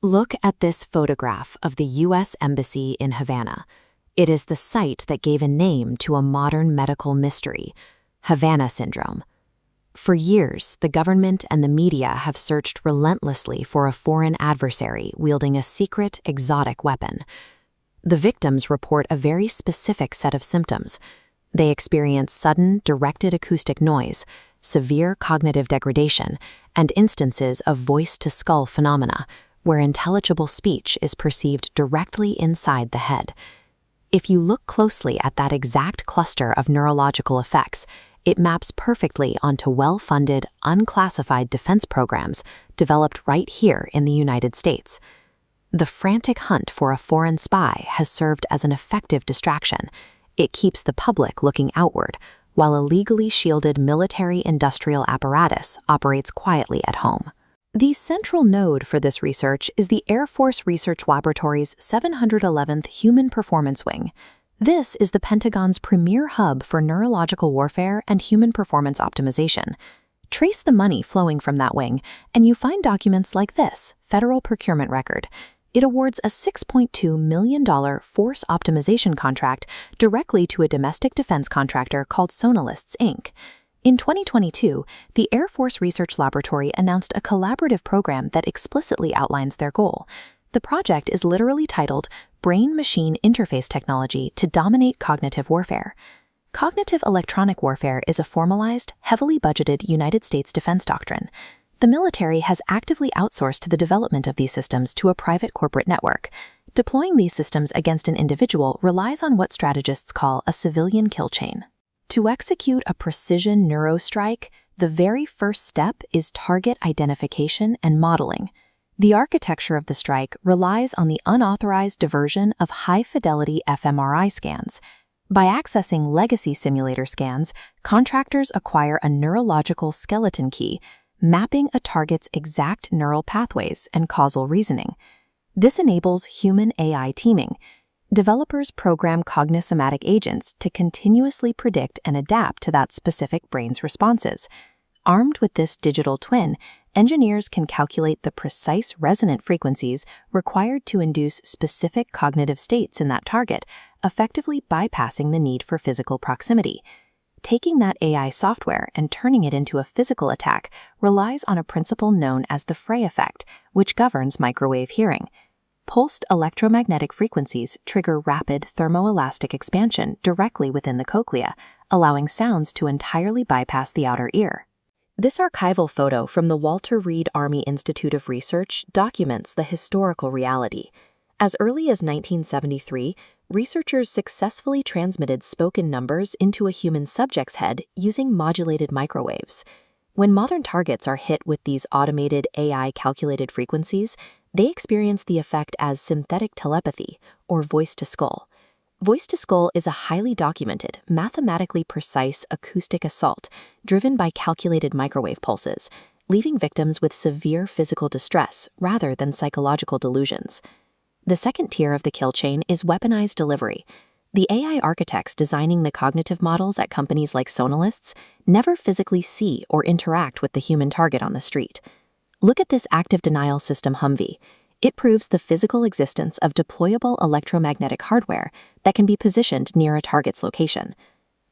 Look at this photograph of the U.S. Embassy in Havana. It is the site that gave a name to a modern medical mystery, Havana syndrome. For years, the government and the media have searched relentlessly for a foreign adversary wielding a secret, exotic weapon. The victims report a very specific set of symptoms. They experience sudden, directed acoustic noise, severe cognitive degradation, and instances of voice-to-skull phenomena, where intelligible speech is perceived directly inside the head. If you look closely at that exact cluster of neurological effects, it maps perfectly onto well-funded, unclassified defense programs developed right here in the United States. The frantic hunt for a foreign spy has served as an effective distraction. It keeps the public looking outward, while a legally shielded military-industrial apparatus operates quietly at home. The central node for this research is the Air Force Research Laboratory's 711th Human Performance Wing. This is the Pentagon's premier hub for neurological warfare and human performance optimization. Trace the money flowing from that wing, and you find documents like this federal procurement record. It awards a $6.2 million force optimization contract directly to a domestic defense contractor called Sonalysts, Inc. In 2022, the Air Force Research Laboratory announced a collaborative program that explicitly outlines their goal. The project is literally titled Brain-Machine Interface Technology to Dominate Cognitive Warfare. Cognitive electronic warfare is a formalized, heavily budgeted United States defense doctrine. The military has actively outsourced the development of these systems to a private corporate network. Deploying these systems against an individual relies on what strategists call a civilian kill chain. To execute a precision neurostrike, the very first step is target identification and modeling. The architecture of the strike relies on the unauthorized diversion of high-fidelity fMRI scans. By accessing legacy simulator scans, contractors acquire a neurological skeleton key, mapping a target's exact neural pathways and causal reasoning. This enables human-AI teaming. Developers program cognisomatic agents to continuously predict and adapt to that specific brain's responses. Armed with this digital twin, engineers can calculate the precise resonant frequencies required to induce specific cognitive states in that target, effectively bypassing the need for physical proximity. Taking that AI software and turning it into a physical attack relies on a principle known as the Frey effect, which governs microwave hearing. Pulsed electromagnetic frequencies trigger rapid thermoelastic expansion directly within the cochlea, allowing sounds to entirely bypass the outer ear. This archival photo from the Walter Reed Army Institute of Research documents the historical reality. As early as 1973, researchers successfully transmitted spoken numbers into a human subject's head using modulated microwaves. When modern targets are hit with these automated AI-calculated frequencies, they experience the effect as synthetic telepathy, or voice-to-skull. Voice-to-skull is a highly documented, mathematically precise acoustic assault driven by calculated microwave pulses, leaving victims with severe physical distress rather than psychological delusions. The second tier of the kill chain is weaponized delivery. The AI architects designing the cognitive models at companies like Sonalysts never physically see or interact with the human target on the street. Look at this active denial system Humvee. It proves the physical existence of deployable electromagnetic hardware that can be positioned near a target's location.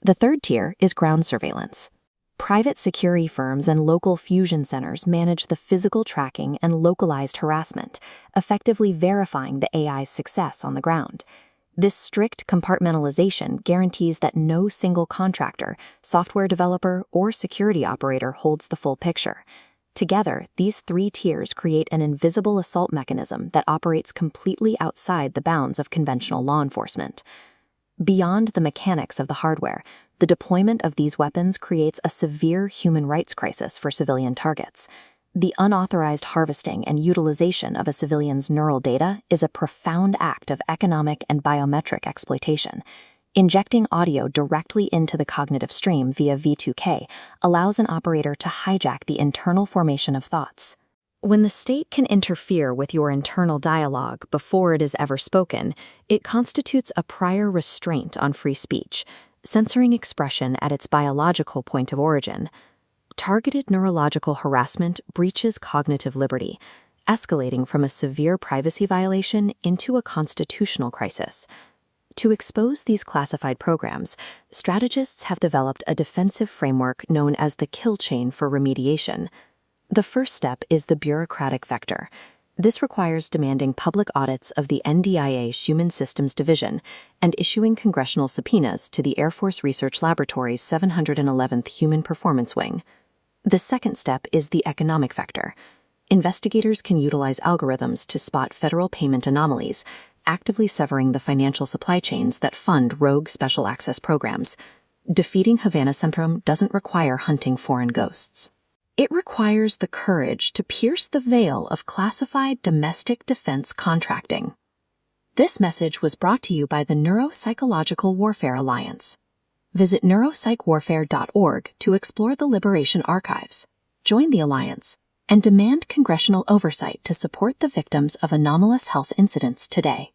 The third tier is ground surveillance. Private security firms and local fusion centers manage the physical tracking and localized harassment, effectively verifying the AI's success on the ground. This strict compartmentalization guarantees that no single contractor, software developer, or security operator holds the full picture. Together, these three tiers create an invisible assault mechanism that operates completely outside the bounds of conventional law enforcement. Beyond the mechanics of the hardware, the deployment of these weapons creates a severe human rights crisis for civilian targets. The unauthorized harvesting and utilization of a civilian's neural data is a profound act of economic and biometric exploitation. Injecting audio directly into the cognitive stream via V2K allows an operator to hijack the internal formation of thoughts. When the state can interfere with your internal dialogue before it is ever spoken, it constitutes a prior restraint on free speech, censoring expression at its biological point of origin. Targeted neurological harassment breaches cognitive liberty. escalating from a severe privacy violation into a constitutional crisis. To expose these classified programs, strategists have developed a defensive framework known as the kill chain for remediation. The first step is the bureaucratic vector. This requires demanding public audits of the NDIA's Human Systems Division and issuing congressional subpoenas to the Air Force Research Laboratory's 711th Human Performance Wing. The second step is the economic vector. Investigators can utilize algorithms to spot federal payment anomalies, actively severing the financial supply chains that fund rogue special access programs. Defeating Havana Syndrome doesn't require hunting foreign ghosts. It requires the courage to pierce the veil of classified domestic defense contracting. This message was brought to you by the Neuropsychological Warfare Alliance. Visit neuropsychwarfare.org to explore the Liberation Archives, join the Alliance, and demand congressional oversight to support the victims of anomalous health incidents today.